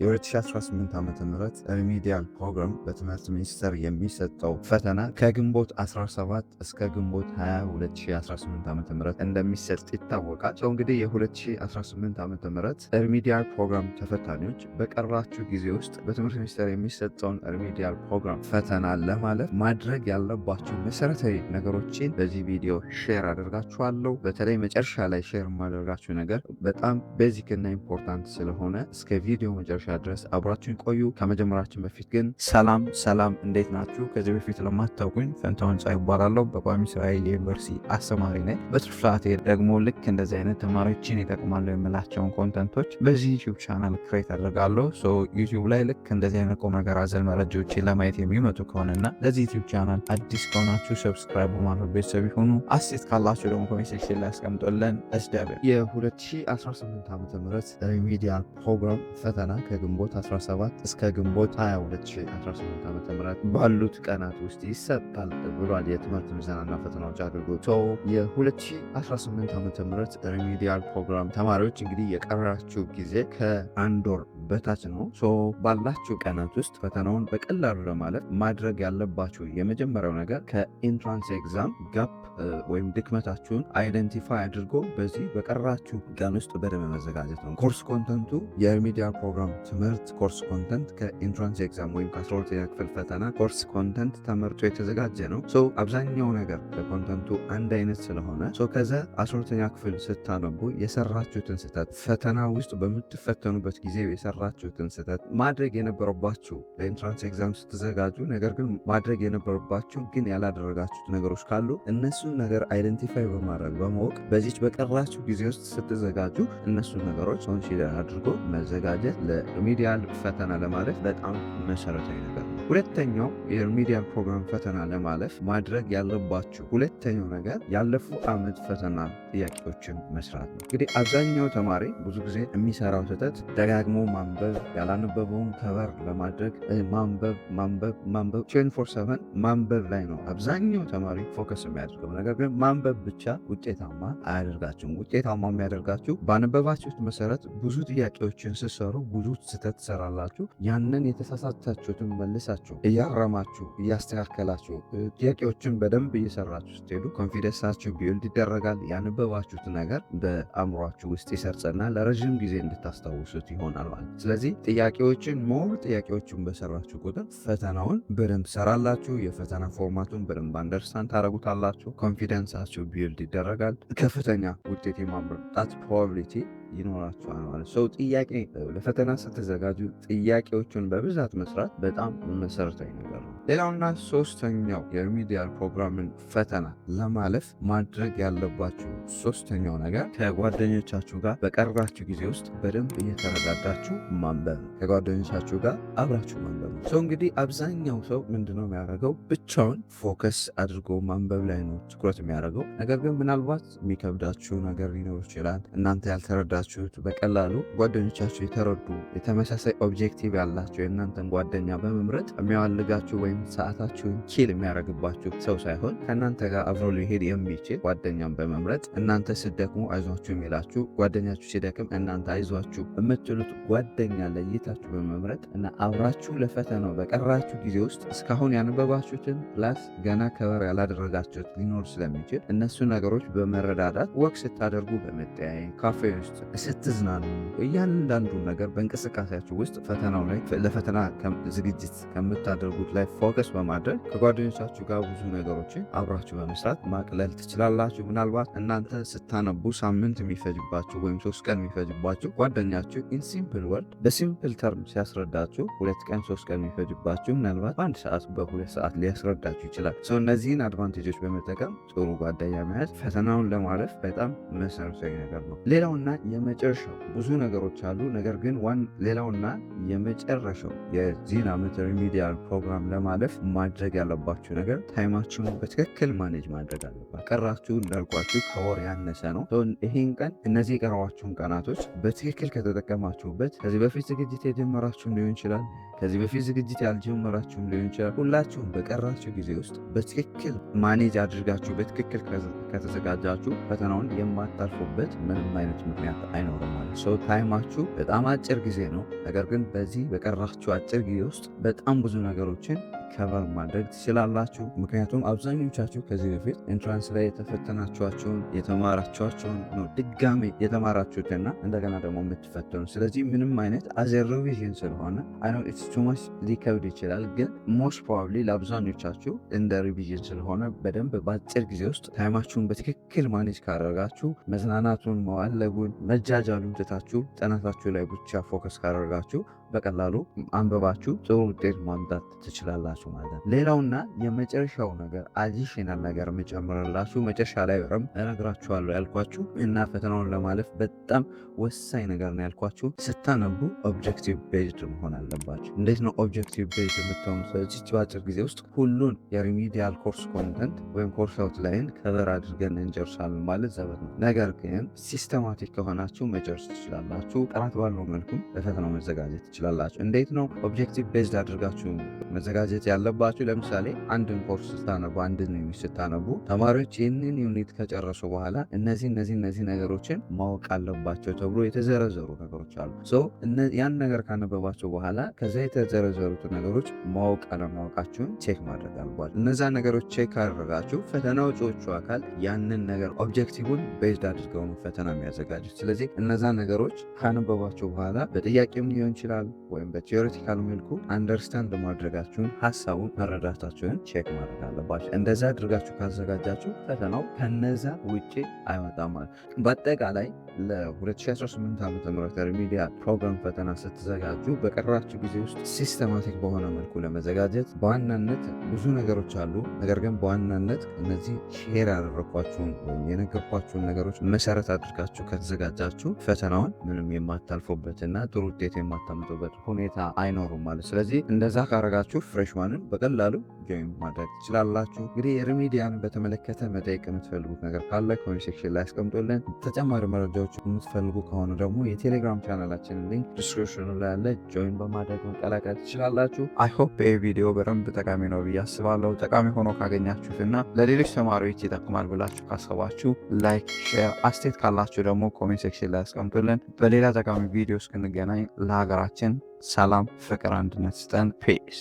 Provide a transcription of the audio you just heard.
የ2018 ዓ.ም ሪሚዲያል ፕሮግራም በትምህርት ሚኒስቴር የሚሰጠው ፈተና ከግንቦት 17 እስከ ግንቦት 20 2018 ዓ.ም እንደሚሰጥ ይታወቃል። እንግዲህ የ2018 ዓ.ም ሪሚዲያል ፕሮግራም ተፈታኞች በቀራችሁ ጊዜ ውስጥ በትምህርት ሚኒስቴር የሚሰጠውን ሪሚዲያል ፕሮግራም ፈተና ለማለፍ ማድረግ ያለባችሁ መሰረታዊ ነገሮችን በዚህ ቪዲዮ ሼር አደርጋችኋለሁ። በተለይ መጨረሻ ላይ ሼር የማደርጋችሁ ነገር በጣም ቤዚክ እና ኢምፖርታንት ስለሆነ እስከ ቪዲዮ መጨረሻ ድረስ አብራችሁን ቆዩ። ከመጀመራችን በፊት ግን ሰላም እንዴት ናችሁ? ከዚህ በፊት ለማታውቁኝ ፈንታሁን ጻይ ይባላለሁ። በቋሚ ስራዬ የዩኒቨርሲቲ አስተማሪ ነኝ። በትርፍ ሰዓቴ ደግሞ ልክ እንደዚህ አይነት ተማሪዎችን ይጠቅማሉ የምላቸውን ኮንተንቶች በዚህ ዩቲዩብ ቻናል ክሬት አደርጋለሁ። ዩቲዩብ ላይ ልክ እንደዚህ አይነት ቁም ነገር አዘል መረጃዎችን ለማየት የሚመጡ ከሆነና ለዚህ ዩቲዩብ ቻናል አዲስ ከሆናችሁ ሰብስክራይብ በማድረግ ቤተሰብ ይሁኑ። አስተያየት ካላችሁ ደግሞ ኮሜንት ሴክሽን ላይ አስቀምጦልን እስዳበ የ2018 ዓ.ም ሪሚዲያል ፕሮግራም ፈተና ከግንቦት 17 እስከ ግንቦት 22 2018 ዓ.ም ባሉት ቀናት ውስጥ ይሰጣል ብሏል የትምህርት ምዘናና ፈተናዎች አገልግሎት። የ2018 ዓ.ም ሪሚዲያል ፕሮግራም ተማሪዎች እንግዲህ የቀራችሁ ጊዜ ከአንድ ወር በታች ነው። ባላችሁ ቀናት ውስጥ ፈተናውን በቀላሉ ለማለፍ ማድረግ ያለባችሁ የመጀመሪያው ነገር ከኢንትራንስ ኤግዛም ጋፕ ወይም ድክመታችሁን አይደንቲፋይ አድርጎ በዚህ በቀራችሁ ቀን ውስጥ በደንብ መዘጋጀት ነው። ኮርስ ኮንተንቱ የሪሚዲያል ፕሮግራም ትምህርት ኮርስ ኮንተንት ከኢንትራንስ ኤግዛም ወይም ከ12ኛ ክፍል ፈተና ኮርስ ኮንተንት ተመርጦ የተዘጋጀ ነው። አብዛኛው ነገር በኮንተንቱ አንድ አይነት ስለሆነ ከዛ 12ኛ ክፍል ስታነቡ የሰራችሁትን ስህተት ፈተና ውስጥ በምትፈተኑበት ጊዜ የሰራችሁትን ስህተት ማድረግ የነበረባችሁ ለኢንትራንስ ኤግዛም ስትዘጋጁ ነገር ግን ማድረግ የነበረባችሁ ግን ያላደረጋችሁት ነገሮች ካሉ እነሱን ነገር አይደንቲፋይ በማድረግ በማወቅ በዚች በቀራችሁ ጊዜ ውስጥ ስትዘጋጁ እነሱን ነገሮች ኮንሲደር አድርጎ መዘጋጀት ለሪሚዲያል ፈተና ለማለፍ በጣም መሰረታዊ ነገር ነው። ሁለተኛው የሪሚዲያል ፕሮግራም ፈተና ለማለፍ ማድረግ ያለባችሁ ሁለተኛው ነገር ያለፉ ዓመት ፈተና ጥያቄዎችን መስራት ነው። እንግዲህ አብዛኛው ተማሪ ብዙ ጊዜ የሚሰራው ስህተት ደጋግሞ ማንበብ፣ ያላነበበውን ከበር ለማድረግ ማንበብ 24/7 ማንበብ ላይ ነው አብዛኛው ተማሪ ፎከስ የሚያደርገው። ነገር ግን ማንበብ ብቻ ውጤታማ አያደርጋችሁም። ውጤታማ የሚያደርጋችሁ ባነበባችሁት መሰረት ብዙ ጥያቄዎችን ስትሰሩ ብዙ ስህተት ትሰራላችሁ። ያንን የተሳሳታችሁትን መልሳችሁ እያረማችሁ እያስተካከላችሁ ጥያቄዎችን በደንብ እየሰራችሁ ስትሄዱ ኮንፊደንሳችሁ ቢውልድ ይደረጋል። ያነበባችሁት ነገር በአእምሯችሁ ውስጥ ይሰርጽና ለረዥም ጊዜ እንድታስታውሱት ይሆናል ማለት። ስለዚህ ጥያቄዎችን በሰራችሁ ቁጥር ፈተናውን በደንብ ሰራላችሁ። የፈተና ፎርማቱን በደንብ አንደርስታንድ ታደርጉታላችሁ። ኮንፊደንሳችሁ ቢውልድ ይደረጋል። ከፍተኛ ውጤት የማምጣት ፕሮባቢሊቲ ይኖራችኋል ማለት ጥያቄ ለፈተና ስትዘጋጁ ጥያቄዎቹን በብዛት መስራት በጣም መሰረታዊ ነገር ነው። ሌላውና ሶስተኛው የሪሚዲያል ፕሮግራምን ፈተና ለማለፍ ማድረግ ያለባችሁ ሶስተኛው ነገር ከጓደኞቻችሁ ጋር በቀራችሁ ጊዜ ውስጥ በደንብ እየተረዳዳችሁ ማንበብ ነው። ከጓደኞቻችሁ ጋር አብራችሁ ማንበብ ነው። እንግዲህ አብዛኛው ሰው ምንድነው የሚያደርገው? ብቻውን ፎከስ አድርጎ ማንበብ ላይ ነው ትኩረት የሚያደርገው። ነገር ግን ምናልባት የሚከብዳችሁ ነገር ሊኖር ይችላል። እናንተ ያልተረዳ በቀላሉ ጓደኞቻችሁ የተረዱ የተመሳሳይ ኦብጀክቲቭ ያላቸው የእናንተን ጓደኛ በመምረጥ የሚያዋልጋችሁ ወይም ሰዓታችሁን ኪል የሚያደርግባችሁ ሰው ሳይሆን ከእናንተ ጋር አብሮ ሊሄድ የሚችል ጓደኛን በመምረጥ እናንተ ስደክሙ አይዟችሁ የሚላችሁ፣ ጓደኛችሁ ሲደክም እናንተ አይዟችሁ የምትሉት ጓደኛ ለይታችሁ በመምረጥ እና አብራችሁ ለፈተናው በቀራችሁ ጊዜ ውስጥ እስካሁን ያነበባችሁትን ፕላስ ገና ከበር ያላደረጋችሁት ሊኖር ስለሚችል እነሱ ነገሮች በመረዳዳት ወቅ ስታደርጉ በመጠያየም ካፌ ውስጥ ስትዝናኑ እያንዳንዱ ነገር በእንቅስቃሴያችሁ ውስጥ ፈተናው ላይ ለፈተና ዝግጅት ከምታደርጉት ላይ ፎከስ በማድረግ ከጓደኞቻችሁ ጋር ብዙ ነገሮችን አብራችሁ በመስራት ማቅለል ትችላላችሁ። ምናልባት እናንተ ስታነቡ ሳምንት የሚፈጅባችሁ ወይም 3 ቀን የሚፈጅባችሁ ጓደኛችሁ ኢን ሲምፕል ወርድ በሲምፕል ተርም ሲያስረዳችሁ 2 ቀን 3 ቀን የሚፈጅባችሁ ምናልባት በ1 ሰዓት በ2 ሰዓት ሊያስረዳችሁ ይችላል። እነዚህን አድቫንቴጆች በመጠቀም ጥሩ ጓደኛ መያዝ ፈተናውን ለማለፍ በጣም መሰረታዊ ነገር ነው። ሌላውና የመጨረሻው ብዙ ነገሮች አሉ። ነገር ግን ሌላውና የመጨረሻው የዚህን ዓመት ሪሚዲያል ፕሮግራም ለማለፍ ማድረግ ያለባችሁ ነገር ታይማችሁን በትክክል ማኔጅ ማድረግ አለባችሁ። ቀራችሁ እንዳልኳችሁ ከወር ያነሰ ነው። ይህን ቀን እነዚህ የቀረዋችሁን ቀናቶች በትክክል ከተጠቀማችሁበት ከዚህ በፊት ዝግጅት የጀመራችሁም ሊሆን ይችላል፣ ከዚህ በፊት ዝግጅት ያልጀመራችሁም ሊሆን ይችላል። ሁላችሁም በቀራችሁ ጊዜ ውስጥ በትክክል ማኔጅ አድርጋችሁ በትክክል ከተዘጋጃችሁ ፈተናውን የማታልፉበት ምንም አይነት ምክንያት አይኖርም ማለት ሰው ታይማችሁ በጣም አጭር ጊዜ ነው። ነገር ግን በዚህ በቀራችሁ አጭር ጊዜ ውስጥ በጣም ብዙ ነገሮችን ከቨር ማድረግ ትችላላችሁ። ምክንያቱም አብዛኞቻችሁ ከዚህ በፊት ኢንትራንስ ላይ የተፈተናችኋቸውን የተማራችኋቸውን ነው ድጋሜ የተማራችሁትና እንደገና ደግሞ የምትፈተኑ። ስለዚህ ምንም አይነት አዘ ሪቪዥን ስለሆነ አይ ኖ ኢትስ ቱ ማች ሊከብድ ይችላል፣ ግን ሞስት ፕሮባብሊ ለአብዛኞቻችሁ እንደ ሪቪዥን ስለሆነ በደንብ በአጭር ጊዜ ውስጥ ታይማችሁን በትክክል ማኔጅ ካደረጋችሁ መዝናናቱን፣ መዋለጉን፣ መጃጃሉን ትታችሁ ጥናታችሁ ላይ ብቻ ፎከስ ካደረጋችሁ በቀላሉ አንበባችሁ ጥሩ ውጤት ማምጣት ትችላላችሁ ማለት ነው። ሌላውና የመጨረሻው ነገር አዲሽናል ነገር የምጨምርላችሁ መጨረሻ ላይ በረም እነግራችኋለሁ ያልኳችሁ እና ፈተናውን ለማለፍ በጣም ወሳኝ ነገር ነው ያልኳችሁ፣ ስታነቡ ኦብጀክቲቭ ቤዝድ መሆን አለባችሁ። እንዴት ነው ኦብጀክቲቭ ቤዝድ የምትሆኑ? ስለዚህ በአጭር ጊዜ ውስጥ ሁሉን የሪሚዲያል ኮርስ ኮንተንት ወይም ኮርስ አውትላይን ከቨር አድርገን እንጨርሳለን ማለት ዘበት ነው። ነገር ግን ሲስተማቲክ ከሆናችሁ መጨረስ ትችላላችሁ። ጥራት ባለው መልኩ ለፈተናው መዘጋጀት ትችላላችሁ። እንዴት ነው ኦብጀክቲቭ ቤዝድ አድርጋችሁ መዘጋጀት ያለባችሁ? ለምሳሌ አንድን ኮርስ ስታነቡ፣ አንድን ዩኒት ስታነቡ ተማሪዎች ይህንን ዩኒት ከጨረሱ በኋላ እነዚህ ነገሮችን ማወቅ አለባቸው ተብሎ የተዘረዘሩ ነገሮች አሉ። ያን ነገር ካነበባቸው በኋላ ከዛ የተዘረዘሩት ነገሮች ማወቅ አለማወቃችሁን ቼክ ማድረግ አለባችሁ። እነዛ ነገሮች ቼክ ካደረጋችሁ ፈተና ወጪዎቹ አካል ያንን ነገር ኦብጀክቲቭን ቤዝድ አድርገው ነው ፈተና የሚያዘጋጁት። ስለዚህ እነዛ ነገሮች ካነበባቸው በኋላ በጥያቄም ሊሆን ይችላል ወይም በቲዮሬቲካል መልኩ አንደርስታንድ ማድረጋችሁን ሀሳቡን መረዳታችሁን ቼክ ማድረግ አለባችሁ። እንደዛ አድርጋችሁ ካዘጋጃችሁ ፈተናው ከነዛ ውጭ አይወጣም ማለት። በአጠቃላይ ለ2018 ዓ.ም ሪሚዲያል ፕሮግራም ፈተና ስትዘጋጁ በቀራችሁ ጊዜ ውስጥ ሲስተማቲክ በሆነ መልኩ ለመዘጋጀት በዋናነት ብዙ ነገሮች አሉ። ነገር ግን በዋናነት እነዚህ ሼር ያደረኳችሁን ወይም የነገርኳችሁን ነገሮች መሰረት አድርጋችሁ ከተዘጋጃችሁ ፈተናውን ምንም የማታልፉበትና ጥሩ ውጤት የማታመጡበት ሁኔታ አይኖሩም ማለት። ስለዚህ እንደዛ ካረጋችሁ ፍሬሽማንን በቀላሉ ጆይን ማድረግ ትችላላችሁ። እንግዲህ የሪሚዲያን በተመለከተ መጠየቅ የምትፈልጉት ነገር ካለ ኮሜንት ሴክሽን ላይ አስቀምጦልን። ተጨማሪ መረጃዎች የምትፈልጉ ከሆነ ደግሞ የቴሌግራም ቻናላችንን ሊንክ ዲስክሪፕሽኑ ላይ ያለ ጆይን በማድረግ መቀላቀል ትችላላችሁ። አይ ሆፕ ይህ ቪዲዮ በደንብ ጠቃሚ ነው ብዬ አስባለሁ። ጠቃሚ ሆኖ ካገኛችሁትና ለሌሎች ተማሪዎች ይጠቅማል ብላችሁ ካሰባችሁ ላይክ፣ ሼር፣ አስተያየት ካላችሁ ደግሞ ኮሜንት ሴክሽን ላይ አስቀምጡልን። በሌላ ጠቃሚ ቪዲዮ እስክንገናኝ ለሀገራችን ሰላም፣ ፍቅር፣ አንድነት ስጠን። ፒስ